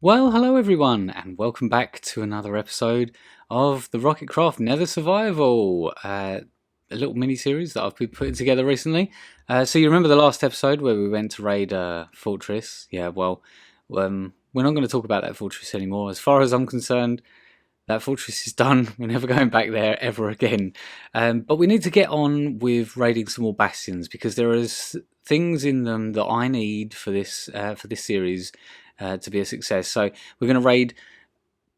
Well, hello everyone, and welcome back to another episode of the Rocketcraft Nether Survival, a little mini-series that I've been putting together recently. So you remember the last episode where we went to raid a fortress? Yeah, well, we're not going to talk about that fortress anymore. As far as I'm concerned, that fortress is done. We're never going back there ever again. But we need to get on with raiding some more bastions because there is things in them that I need for this series to be a success. So we're going to raid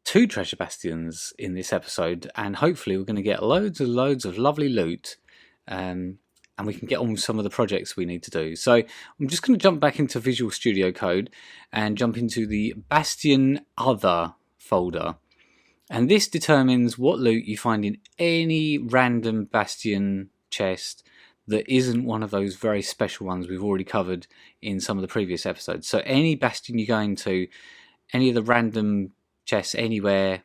two treasure bastions in this episode, and hopefully we're going to get loads and loads of lovely loot. And we can get on with some of the projects we need to do. So I'm just going to jump back into Visual Studio Code and jump into the Bastion Other folder. And this determines what loot you find in any random Bastion chest that isn't one of those very special ones we've already covered in some of the previous episodes. So any Bastion you go into, any of the random chests anywhere,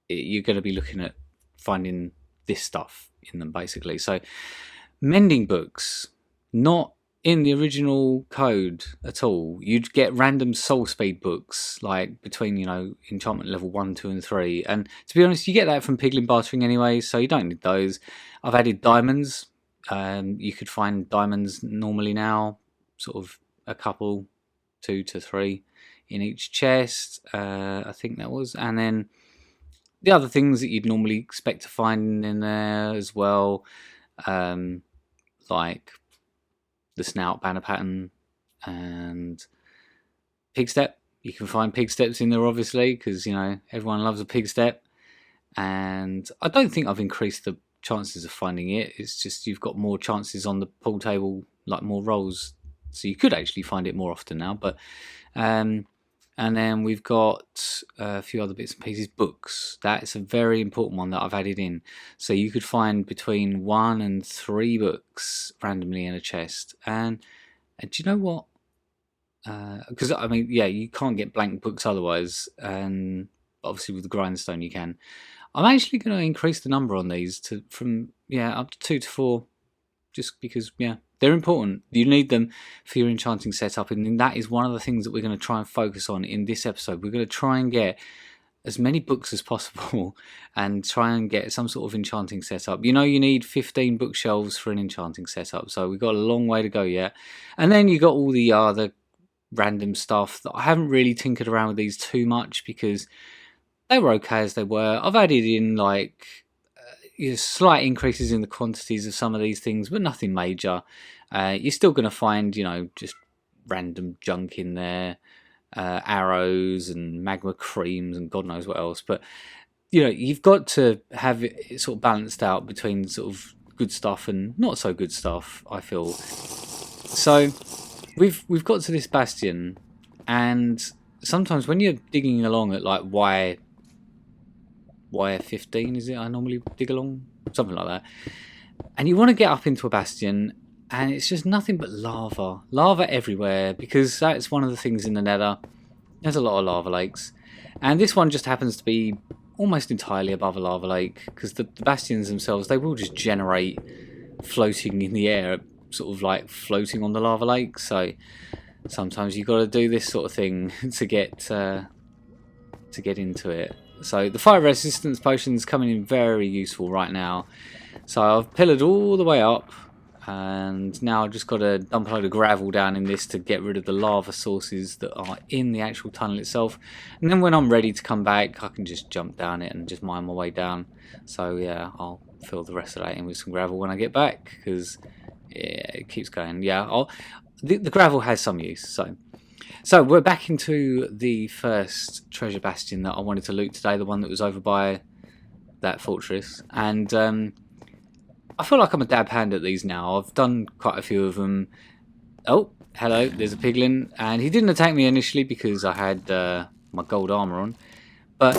you're going to be looking at finding this stuff in them, basically. So mending books, not in the original code at all. You'd get random soul speed books, like between, enchantment level 1, 2 and 3. And to be honest, you get that from piglin bartering anyway, so you don't need those. I've added diamonds. You could find diamonds normally now, sort of a couple, 2 to 3 in each chest, I think that was. And then the other things that you'd normally expect to find in there as well, like the snout banner pattern and pig step. You can find pig steps in there, obviously, because everyone loves a pig step. And I don't think I've increased the chances of finding it. It's just you've got more chances on the pool table, like more rolls, so you could actually find it more often now. But and then we've got a few other bits and pieces. Books, that's a very important one that I've added in. So you could find between 1 and 3 books randomly in a chest. And do you know what? Because you can't get blank books otherwise. And obviously with the grindstone you can. I'm actually going to increase the number on these from up to 2 to 4, just because they're important. You need them for your enchanting setup, and that is one of the things that we're going to try and focus on in this episode. We're going to try and get as many books as possible and try and get some sort of enchanting setup. You need 15 bookshelves for an enchanting setup, so we've got a long way to go yet. And then you got all the other random stuff that I haven't really tinkered around with these too much because they were okay as they were. I've added in slight increases in the quantities of some of these things, but nothing major. You're still going to find, just random junk in there, arrows and magma creams and God knows what else. But you've got to have it sort of balanced out between sort of good stuff and not so good stuff, I feel. So we've got to this bastion, and sometimes when you're digging along at like Y15 is it? I normally dig along, something like that. And you want to get up into a bastion, and it's just nothing but lava everywhere, because that's one of the things in the Nether. There's a lot of lava lakes, and this one just happens to be almost entirely above a lava lake, because the bastions themselves, they will just generate floating in the air, sort of like floating on the lava lake. So sometimes you've got to do this sort of thing to get into it. So the fire resistance potion's coming in very useful right now. So I've pillared all the way up, and now I've just got to dump a load of gravel down in this to get rid of the lava sources that are in the actual tunnel itself. And then when I'm ready to come back, I can just jump down it and just mine my way down. So yeah, I'll fill the rest of that in with some gravel when I get back, because it keeps going. Yeah, the gravel has some use. So we're back into the first treasure bastion that I wanted to loot today, the one that was over by that fortress. And I feel like I'm a dab hand at these now. I've done quite a few of them. Oh, hello, there's a piglin. And he didn't attack me initially because I had my gold armour on. But,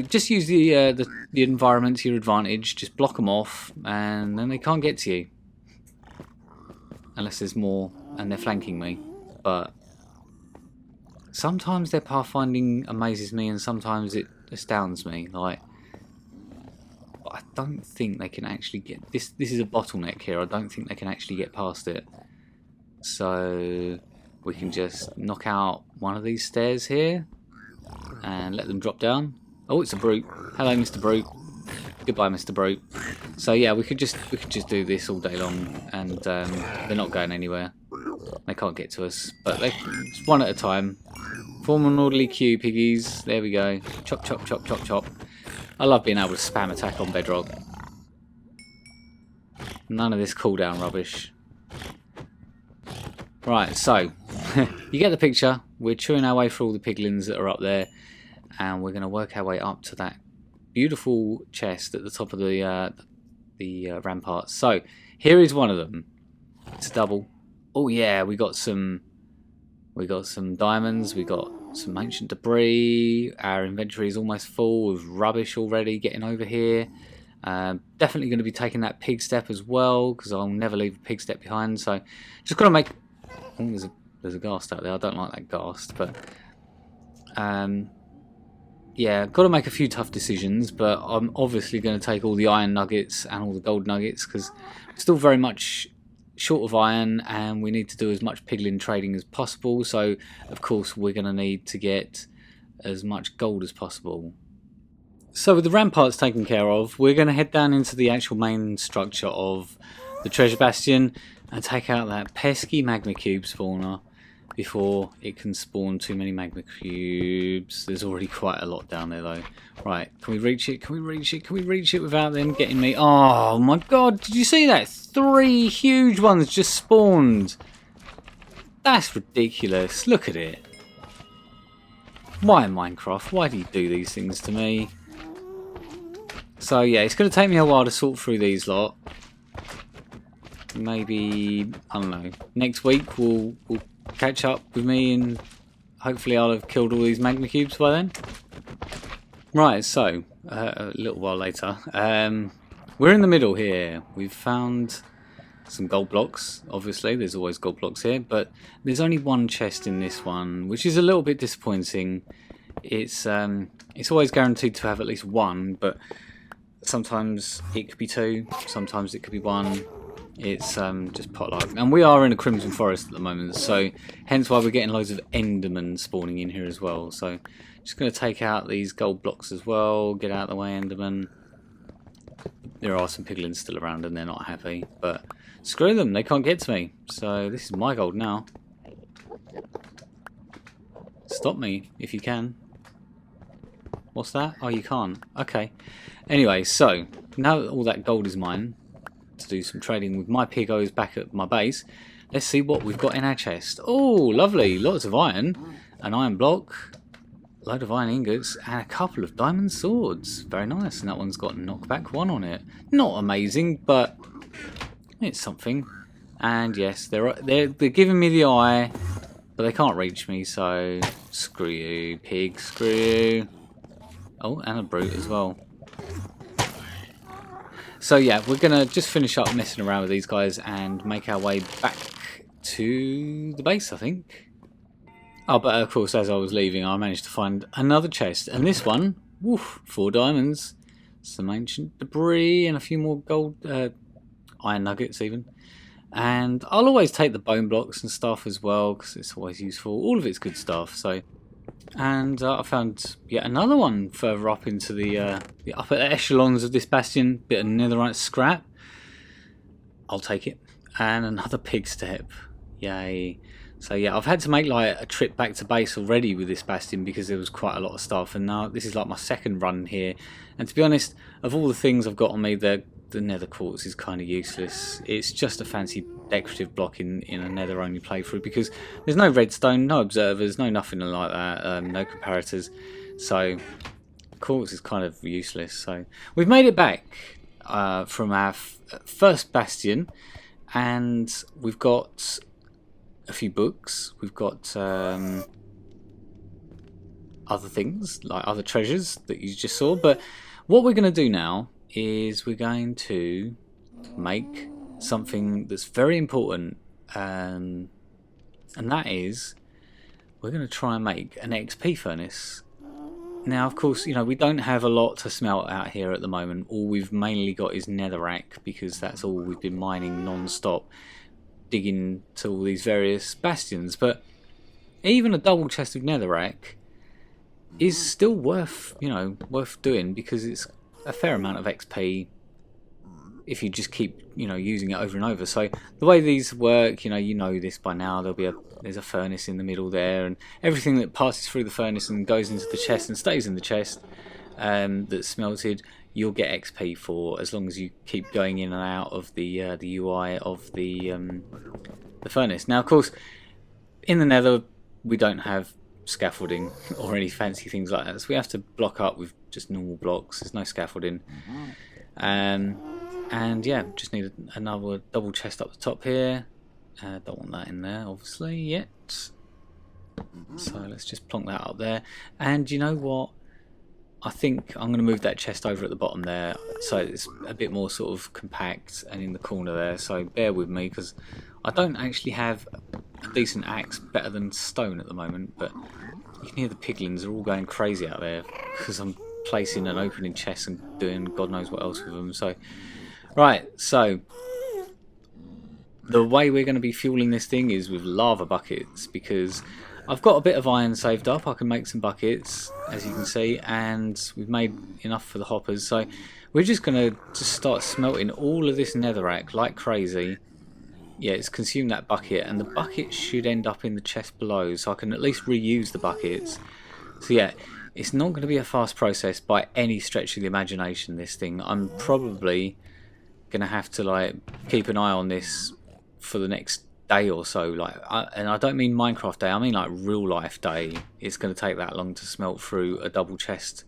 just use the environment to your advantage. Just block them off, and then they can't get to you. Unless there's more and they're flanking me. But sometimes their pathfinding amazes me, and sometimes it astounds me. Like, I don't think they can actually get this. This is a bottleneck here. I don't think they can actually get past it. So we can just knock out one of these stairs here. and let them drop down. Oh, it's a brute. Hello, Mr. Brute. Goodbye, Mr. Brute. So yeah, we could just do this all day long, and they're not going anywhere. They can't get to us, but it's one at a time. Form an orderly queue, piggies. There we go. Chop, chop, chop, chop, chop. I love being able to spam attack on bedrock. None of this cooldown rubbish. Right, so you get the picture. We're chewing our way through all the piglins that are up there, and we're going to work our way up to that beautiful chest at the top of the ramparts. So here is one of them. It's a double. Oh yeah, we got some diamonds. We got some ancient debris. Our inventory is almost full of rubbish already. Getting over here. Definitely going to be taking that pig step as well, because I'll never leave a pig step behind. So just got to make. Oh, there's a ghast out there. I don't like that ghast, but yeah, got to make a few tough decisions. But I'm obviously going to take all the iron nuggets and all the gold nuggets, because we're still very much short of iron, and we need to do as much piglin trading as possible. So of course we're going to need to get as much gold as possible. So with the ramparts taken care of, we're going to head down into the actual main structure of the treasure bastion and take out that pesky magma cube spawner before it can spawn too many magma cubes. There's already quite a lot down there though. Right, can we reach it? Can we reach it? Can we reach it without them getting me? Oh my god, did you see that? 3 huge ones just spawned. That's ridiculous. Look at it. Why, Minecraft? Why do you do these things to me? So yeah, it's going to take me a while to sort through these lot. Maybe, I don't know, next week we'll catch up with me, and hopefully I'll have killed all these magma cubes by then. Right, so a little while later, we're in the middle here. We've found some gold blocks. Obviously there's always gold blocks here, but there's only one chest in this one, which is a little bit disappointing. It's always guaranteed to have at least one, but sometimes it could be 2, sometimes it could be 1. It's just potluck. And we are in a crimson forest at the moment, so hence why we're getting loads of endermen spawning in here as well. So just going to take out these gold blocks as well. Get out of the way, endermen. There are some piglins still around and they're not happy, but screw them, they can't get to me. So this is my gold now. Stop me if you can. What's that? Oh, you can't. Okay. Anyway, so now that all that gold is mine, to do some trading with my pigos back at my base, let's see what we've got in our chest. Oh, lovely. Lots of iron. An iron block. A load of iron ingots. And a couple of diamond swords. Very nice. And that one's got knockback 1 on it. Not amazing, but it's something. And yes, they're giving me the eye, but they can't reach me, so screw you, pig. Screw you. Oh, and a brute as well. So yeah, we're going to just finish up messing around with these guys and make our way back to the base, I think. Oh, but of course, as I was leaving, I managed to find another chest. And this one, woof, 4 diamonds, some ancient debris, and a few more gold, iron nuggets even. And I'll always take the bone blocks and stuff as well, because it's always useful. All of it's good stuff, so... And I found yet another one further up into the upper echelons of this bastion. Bit of netherite scrap. I'll take it. And another pig step. Yay. So yeah, I've had to make like a trip back to base already with this bastion because there was quite a lot of stuff. And now this is like my second run here. And to be honest, of all the things I've got on me, the nether quartz is kind of useless. It's just a fancy decorative block in a nether only playthrough, because there's no redstone, no observers, no nothing like that, no comparators, so quartz is kind of useless. So we've made it back from our first bastion, and we've got a few books, we've got other things like other treasures that you just saw. But what we're going to do now is we're going to make something that's very important, and that is we're going to try and make an XP furnace. Now, of course, you know, we don't have a lot to smelt out here at the moment. All we've mainly got is netherrack, because that's all we've been mining non-stop, digging to all these various bastions. But even a double chest of netherrack is still worth, worth doing, because it's a fair amount of XP if you just keep, using it over and over. So the way these work, you know this by now. There's a furnace in the middle there, and everything that passes through the furnace and goes into the chest and stays in the chest, that's smelted, you'll get XP for, as long as you keep going in and out of the UI of the furnace. Now, of course, in the Nether we don't have scaffolding or any fancy things like that, so we have to block up with just normal blocks. There's no scaffolding. And yeah, just need another double chest up the top here. Don't want that in there, obviously, yet. So let's just plonk that up there. And you know what? I think I'm going to move that chest over at the bottom there, so it's a bit more sort of compact and in the corner there. So bear with me, because I don't actually have a decent axe better than stone at the moment. But you can hear the piglins are all going crazy out there, because I'm placing and opening chests and doing God knows what else with them. So right, so the way we're going to be fueling this thing is with lava buckets, because I've got a bit of iron saved up. I can make some buckets, as you can see, and we've made enough for the hoppers. So we're just going to just start smelting all of this netherrack like crazy. Yeah, it's consumed that bucket, and the bucket should end up in the chest below, so I can at least reuse the buckets. So yeah, it's not going to be a fast process by any stretch of the imagination, this thing. I'm probably going to have to keep an eye on this for the next day or so, and I don't mean Minecraft day, I mean like real life day. It's going to take that long to smelt through a double chest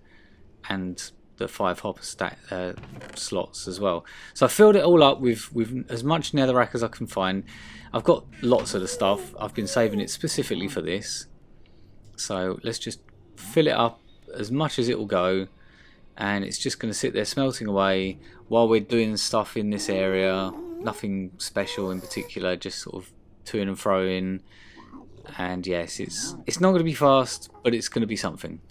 and the 5 hopper slots as well. So I filled it all up with as much netherrack as I can find. I've got lots of the stuff. I've been saving it specifically for this, so let's just fill it up as much as it will go, and it's just going to sit there smelting away while we're doing stuff in this area. Nothing special in particular, just sort of to and fro-ing. And yes, it's not going to be fast, but it's going to be something.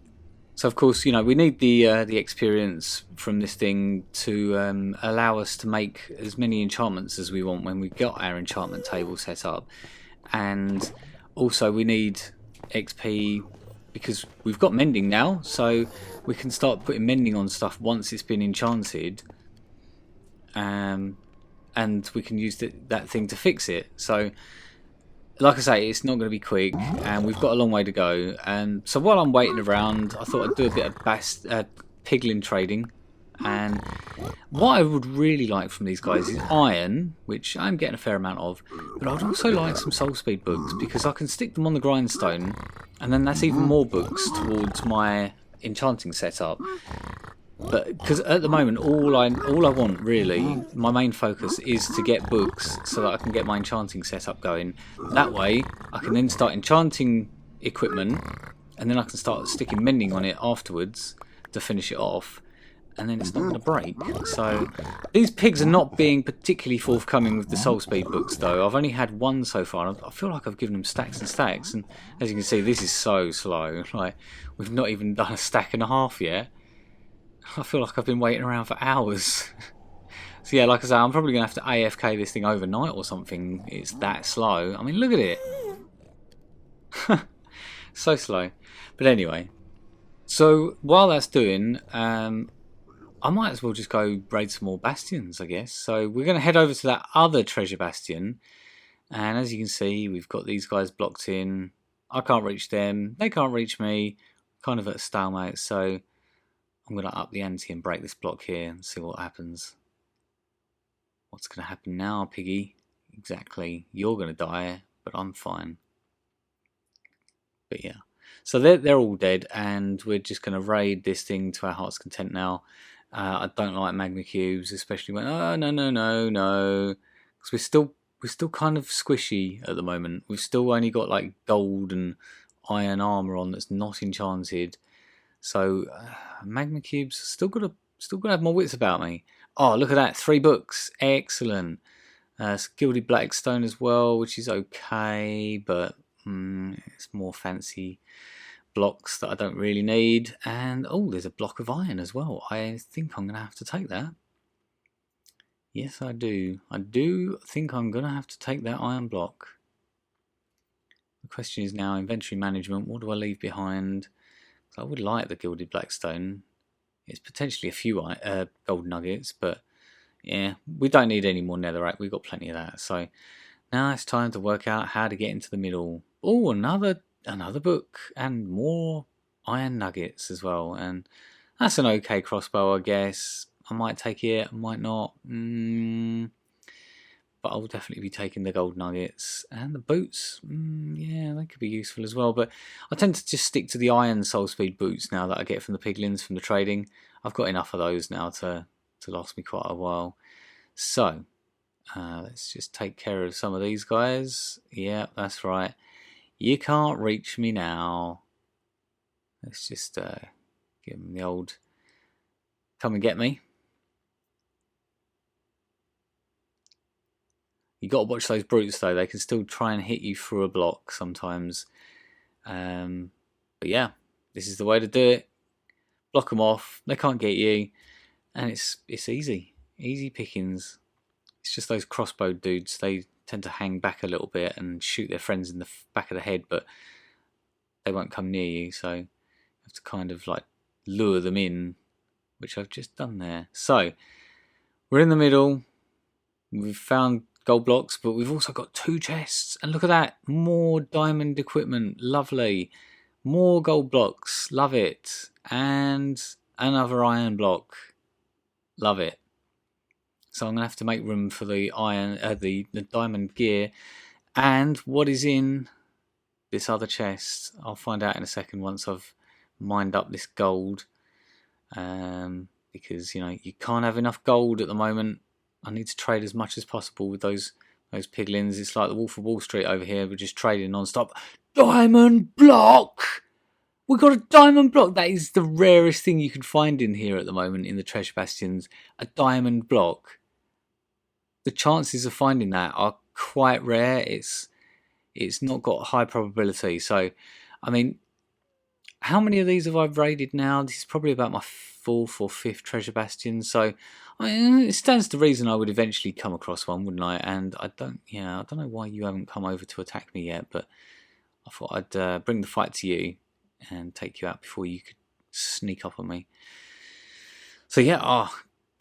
So of course, we need the experience from this thing to allow us to make as many enchantments as we want when we've got our enchantment table set up. And also we need XP because we've got mending now, so we can start putting mending on stuff once it's been enchanted. And we can use that thing to fix it. So like I say, it's not going to be quick, and we've got a long way to go. So while I'm waiting around, I thought I'd do a bit of piglin trading. And what I would really like from these guys is iron, which I'm getting a fair amount of, but I'd also like some soul speed books, because I can stick them on the grindstone, and then that's even more books towards my enchanting setup. But because at the moment all I want really, my main focus is to get books so that I can get my enchanting setup going. That way I can then start enchanting equipment, and then I can start sticking mending on it afterwards to finish it off, and then it's not going to break. So these pigs are not being particularly forthcoming with the soul speed books though. I've only had one so far. I feel like I've given them stacks and stacks, and as you can see, this is so slow. Like, we've not even done a stack and a half yet. I feel like I've been waiting around for hours. So yeah, like I say, I'm probably going to have to AFK this thing overnight or something. It's that slow. I mean, look at it. So slow. But anyway, so while that's doing, I might as well just go raid some more bastions, I guess. So we're going to head over to that other treasure bastion. And as you can see, we've got these guys blocked in. I can't reach them. They can't reach me. Kind of at a stalemate. So I'm going to up the ante and break this block here and see what happens. What's going to happen now, piggy? Exactly. You're going to die, but I'm fine. But yeah. So they're all dead, and we're just going to raid this thing to our heart's content now. I don't like magma cubes, especially when... Oh, no. Because we're still kind of squishy at the moment. We've still only got like gold and iron armour on that's not enchanted. So magma cubes still got to have more wits about me. Oh, look at that! 3 books, excellent. Gilded blackstone as well, which is okay, but it's more fancy blocks that I don't really need. And oh, there's a block of iron as well. I think I'm gonna have to take that. Yes, I do. I do think I'm gonna have to take that iron block. The question is now inventory management. What do I leave behind? I would like the gilded blackstone. It's potentially a few gold nuggets, but yeah, we don't need any more netherrack. We've got plenty of that. So now it's time to work out how to get into the middle. Oh, another book and more iron nuggets as well. And that's an okay crossbow, I guess. I might take it, I might not. But I'll definitely be taking the gold nuggets. And the boots, yeah, they could be useful as well. But I tend to just stick to the iron soul speed boots now that I get from the piglins, from the trading. I've got enough of those now to last me quite a while. So, let's just take care of some of these guys. Yeah, that's right. You can't reach me now. Let's just give them the old come and get me. You got to watch those brutes though. They can still try and hit you through a block sometimes. But yeah, this is the way to do it. Block them off. They can't get you, and it's easy pickings. It's just those crossbow dudes. They tend to hang back a little bit and shoot their friends in the back of the head, but they won't come near you. So you have to kind of like lure them in, which I've just done there. So we're in the middle. We've found gold blocks, but we've also got 2 chests, and look at that, more diamond equipment, lovely. More gold blocks, love it. And another iron block, love it. So I'm gonna have to make room for the iron, the diamond gear. And what is in this other chest, I'll find out in a second once I've mined up this gold. Because you can't have enough gold at the moment. I need to trade as much as possible with those piglins. It's like the Wolf of Wall Street over here. We're just trading non-stop. Diamond block! We got a diamond block. That is the rarest thing you can find in here at the moment in the treasure bastions. A diamond block. The chances of finding that are quite rare. It's not got high probability. So, I mean, how many of these have I raided now? This is probably about my 4th or 5th treasure bastion. So, I mean, it stands to reason I would eventually come across one, wouldn't I? And I don't know why you haven't come over to attack me yet, but I thought I'd bring the fight to you and take you out before you could sneak up on me. So yeah,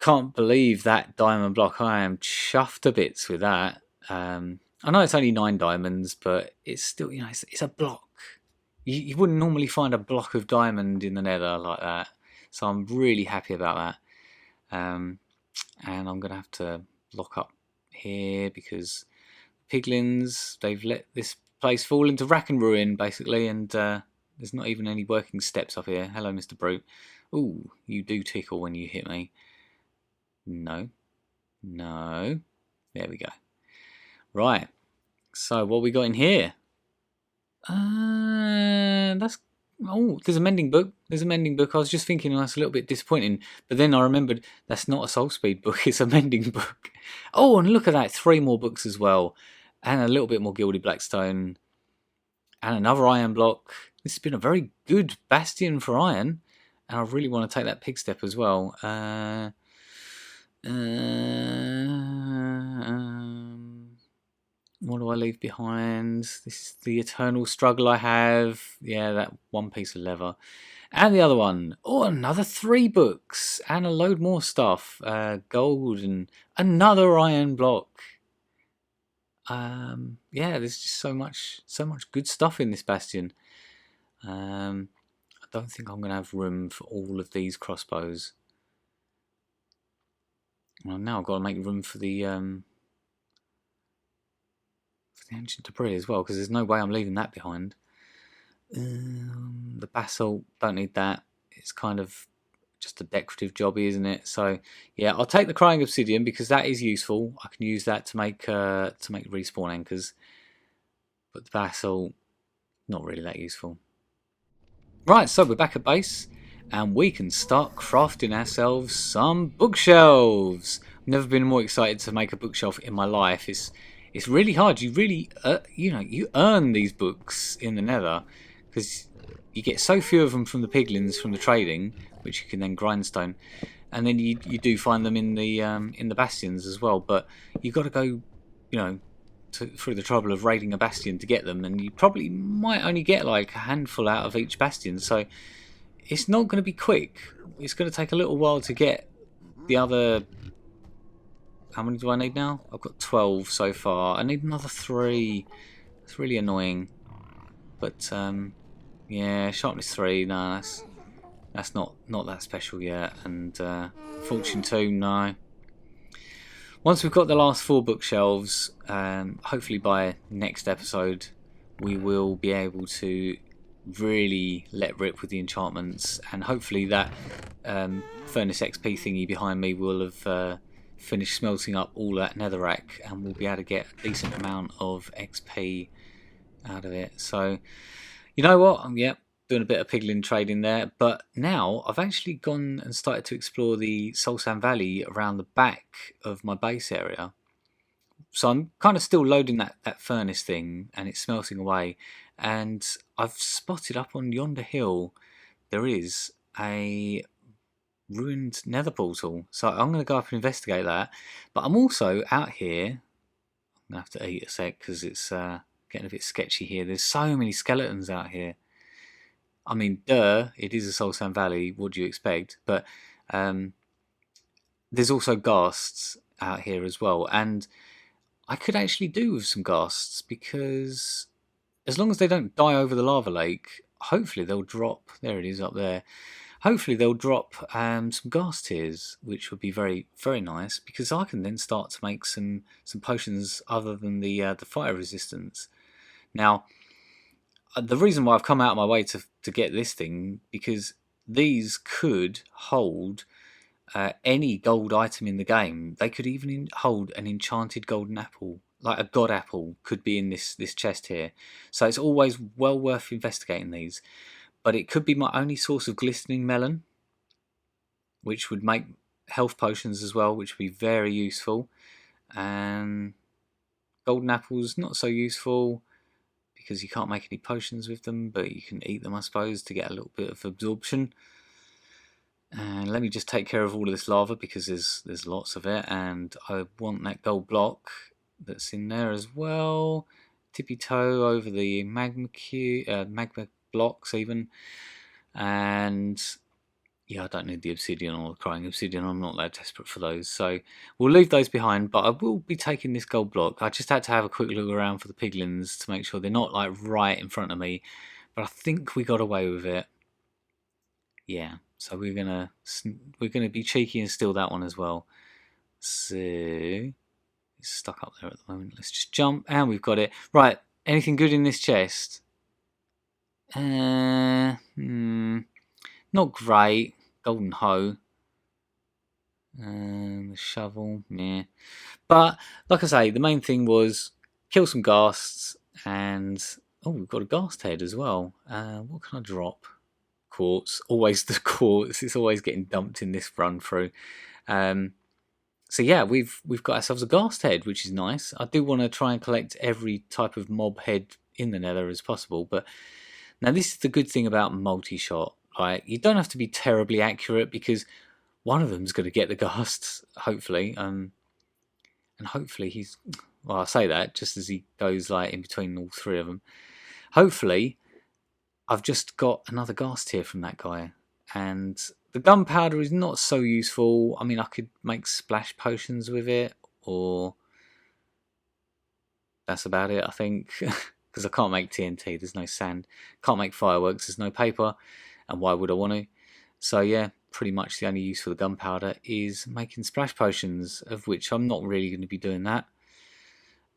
can't believe that diamond block. I am chuffed to bits with that. I know it's only 9 diamonds, but it's still, it's a block. You wouldn't normally find a block of diamond in the nether like that. So I'm really happy about that. And I'm going to have to lock up here because piglins, they've let this place fall into rack and ruin, basically. And there's not even any working steps up here. Hello, Mr. Brute. Ooh, you do tickle when you hit me. No. There we go. Right. So what we got in here? There's a mending book. I was just thinking that's a little bit disappointing, but then I remembered that's not a soul speed book, it's a mending book. Oh, and look at that, 3 more books as well, and a little bit more gilded blackstone, and another iron block. This has been a very good bastion for iron, and I really want to take that pig step as well. What do I leave behind? This is the eternal struggle I have. Yeah, that one piece of leather. And the other one. Oh, another 3 books. And a load more stuff. Gold and another iron block. Yeah, there's just so much good stuff in this bastion. I don't think I'm going to have room for all of these crossbows. Well, now I've got to make room for the ancient debris as well, because there's no way I'm leaving that behind. The basalt, don't need that. It's kind of just a decorative jobby, isn't it? So yeah, I'll take the crying obsidian because that is useful. I can use that to make respawn anchors. But the basalt, not really that useful. Right, so we're back at base, and we can start crafting ourselves some bookshelves. I've never been more excited to make a bookshelf in my life. It's really hard. You really, you earn these books in the nether because you get so few of them from the piglins, from the trading, which you can then grindstone, and then you do find them in the bastions as well. But you've got to go, through the trouble of raiding a bastion to get them, and you probably might only get like a handful out of each bastion. So it's not going to be quick. It's going to take a little while to get the other... How many do I need now? I've got 12 so far. I need another 3. It's really annoying. But, yeah, sharpness 3, no, that's not that special yet. And fortune 2, no. Once we've got the last 4 bookshelves, hopefully by next episode, we will be able to really let rip with the enchantments, and hopefully that furnace XP thingy behind me will have finished smelting up all that netherrack, and we'll be able to get a decent amount of XP out of it. So, you know what? Yep, doing a bit of piglin trading there, but now I've actually gone and started to explore the Soul Sand Valley around the back of my base area. So I'm kind of still loading that furnace thing, and it's smelting away. And I've spotted up on yonder hill there is a ruined nether portal. So I'm going to go up and investigate that. But I'm also out here. I'm going to have to eat a sec because it's getting a bit sketchy here. There's so many skeletons out here. I mean, it is a Soul Sand Valley. What do you expect? But there's also ghasts out here as well. And I could actually do with some ghasts, because as long as they don't die over the lava lake, hopefully they'll drop. There it is up there. Hopefully they'll drop some ghast tears, which would be very, very nice, because I can then start to make some potions other than the fire resistance. Now, the reason why I've come out of my way to get this thing, because these could hold any gold item in the game. They could even hold an enchanted golden apple, like a god apple could be in this chest here. So it's always well worth investigating these. But it could be my only source of glistening melon, which would make health potions as well, which would be very useful. And golden apples, not so useful, because you can't make any potions with them, but you can eat them, I suppose, to get a little bit of absorption. And let me just take care of all of this lava, because there's lots of it, and I want that gold block that's in there as well. Tippy toe over the magma blocks even, and yeah, I don't need the obsidian or the crying obsidian. I'm not that desperate for those, so we'll leave those behind. But I will be taking this gold block. I just had to have a quick look around for the piglins to make sure they're not like right in front of me, but I think we got away with it. Yeah, so we're gonna be cheeky and steal that one as well. So it's stuck up there at the moment. Let's just jump, and we've got it. Right, anything good in this chest? Not great. Golden hoe. The shovel, yeah. But like I say, the main thing was kill some ghasts, and oh, we've got a ghast head as well. What can I drop? Quartz, always the quartz. It's always getting dumped in this run through. So yeah, we've got ourselves a ghast head, which is nice. I do want to try and collect every type of mob head in the Nether as possible. But now this is the good thing about multi-shot. Like, you don't have to be terribly accurate, because one of them's going to get the ghasts, hopefully. And hopefully he's... Well, I say that just as he goes like in between all 3 of them. Hopefully I've just got another ghast here from that guy. And the gunpowder is not so useful. I mean, I could make splash potions with it, or that's about it, I think. Because I can't make TNT, there's no sand. Can't make fireworks, there's no paper. And why would I want to? So yeah, pretty much the only use for the gunpowder is making splash potions, of which I'm not really going to be doing that.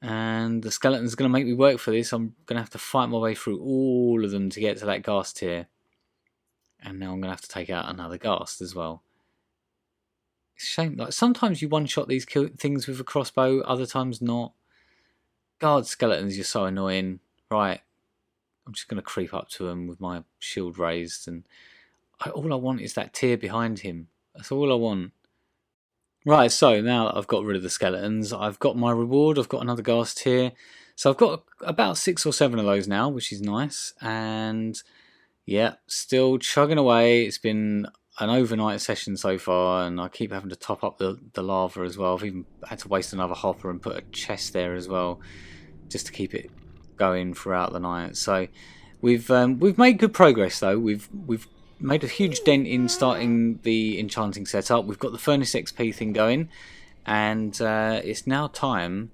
And the skeleton's going to make me work for this. I'm going to have to fight my way through all of them to get to that ghast tier. And now I'm going to have to take out another ghast as well. It's a shame. Like, sometimes you one-shot these things with a crossbow, other times not. God, skeletons, you're so annoying. Right, I'm just going to creep up to him with my shield raised. And all I want is that tier behind him. That's all I want. Right, so now that I've got rid of the skeletons, I've got my reward. I've got another ghast here. So I've got about 6 or 7 of those now, which is nice. And yeah, still chugging away. It's been an overnight session so far, and I keep having to top up the lava as well. I've even had to waste another hopper and put a chest there as well, just to keep it going throughout the night. So we've made good progress though. We've made a huge dent in starting the enchanting setup. We've got the furnace XP thing going, and it's now time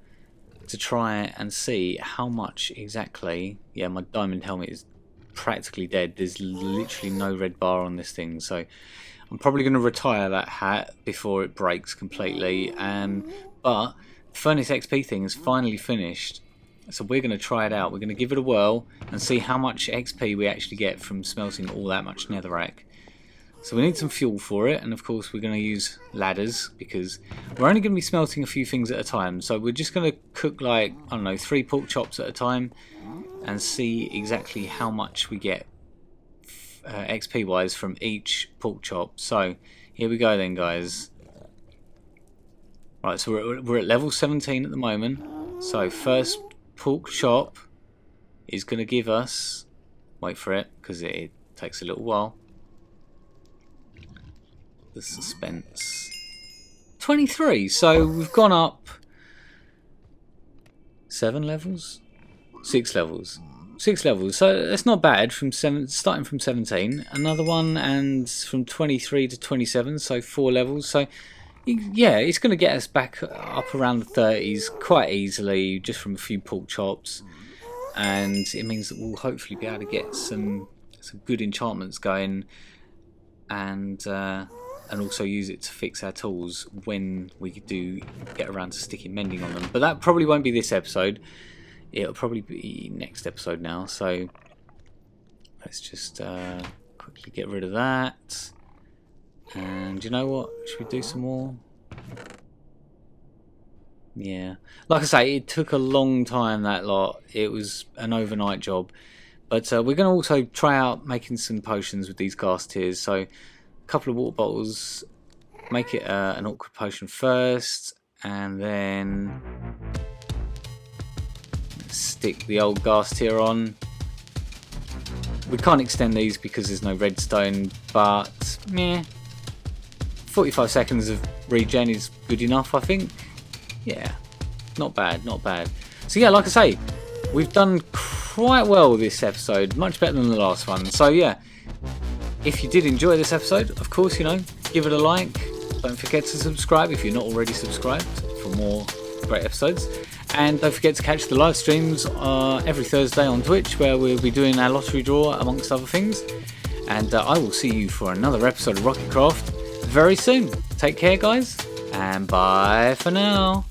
to try and see how much exactly. Yeah, my diamond helmet is practically dead. There's literally no red bar on this thing, so I'm probably going to retire that hat before it breaks completely. But the furnace XP thing is finally finished, so we're going to try it out. We're going to give it a whirl and see how much XP we actually get from smelting all that much netherrack. So we need some fuel for it, and of course we're going to use ladders because we're only going to be smelting a few things at a time. So we're just going to cook like, I don't know, 3 pork chops at a time and see exactly how much we get XP wise from each pork chop. So here we go then, guys. Right, so we're at level 17 at the moment. So first pork chop is going to give us, wait for it because it takes a little while, the suspense, 23. So we've gone up 7 levels, 6 levels, 6 levels. So that's not bad from starting from 17. Another one, and from 23 to 27, so 4 levels. So yeah, it's going to get us back up around the 30s quite easily, just from a few pork chops, and it means that we'll hopefully be able to get some good enchantments going, and also use it to fix our tools when we do get around to sticking mending on them. But that probably won't be this episode. It'll probably be next episode now. So let's just quickly get rid of that. And you know what? Should we do some more? Yeah. Like I say, it took a long time, that lot. It was an overnight job. But we're going to also try out making some potions with these gas tiers. So a couple of water bottles. Make it an awkward potion first. And then stick the old gas tier on. We can't extend these because there's no redstone. But, meh. 45 seconds of regen is good enough, I think. Yeah, not bad, not bad. So yeah, like I say, we've done quite well this episode, much better than the last one. So yeah, if you did enjoy this episode, of course, you know, give it a like. Don't forget to subscribe if you're not already subscribed for more great episodes. And don't forget to catch the live streams every Thursday on Twitch, where we'll be doing our lottery draw, amongst other things. And I will see you for another episode of Rocketcraft very soon. Take care, guys, and bye for now.